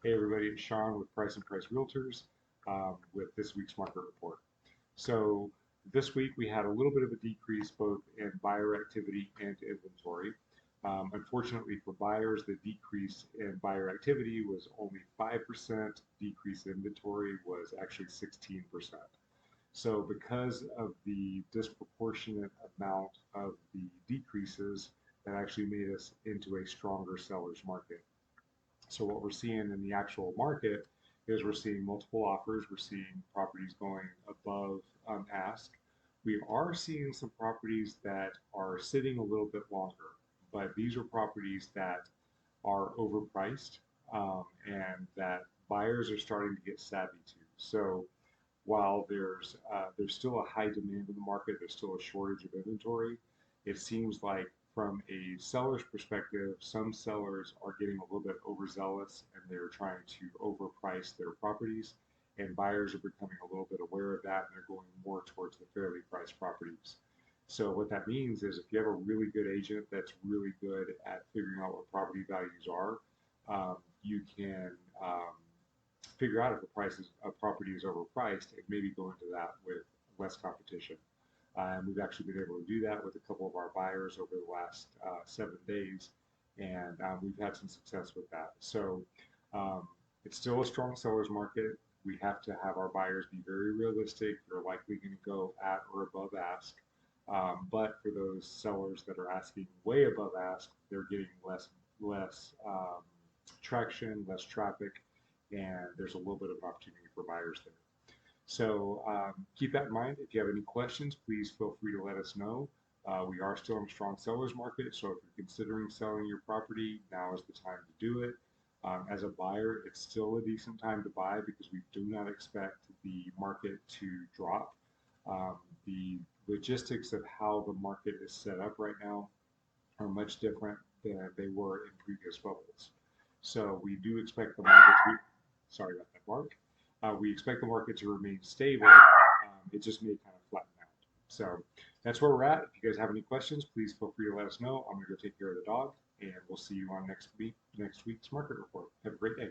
Hey everybody, it's Sean with Price Realtors with this week's market report. So this week we had a little bit of a decrease both in buyer activity and inventory. Unfortunately for buyers, the decrease in buyer activity was only 5%, decrease in inventory was actually 16%. So because of the disproportionate amount of the decreases, that actually made us into a stronger seller's market. So what we're seeing in the actual market is we're seeing multiple offers. We're seeing properties going above ask. We are seeing some properties that are sitting a little bit longer, but these are properties that are overpriced and that buyers are starting to get savvy to. So while there's still a high demand in the market, there's still a shortage of inventory. It seems like from a seller's perspective, some sellers are getting a little bit overzealous and they're trying to overprice their properties, and buyers are becoming a little bit aware of that and they're going more towards the fairly priced properties. So what that means is if you have a really good agent that's really good at figuring out what property values are, you can figure out if a property is overpriced and maybe go into that with less competition. And we've actually been able to do that with a couple of our buyers over the last 7 days, and we've had some success with that. So it's still a strong seller's market. We have to have our buyers be very realistic. They're likely going to go at or above ask. But for those sellers that are asking way above ask, they're getting less traction, less traffic, and there's a little bit of an opportunity for buyers there. So keep that in mind. If you have any questions, please feel free to let us know. We are still in a strong seller's market, so if you're considering selling your property, now is the time to do it. As a buyer, it's still a decent time to buy because we do not expect the market to drop. The logistics of how the market is set up right now are much different than they were in previous bubbles. So we do expect the market to be, sorry about that, Mark. We expect the market to remain stable. It just may kind of flatten out. So that's where we're at. If you guys have any questions, please feel free to let us know. I'm going to go take care of the dog, and we'll see you on next week's market report. Have a great day.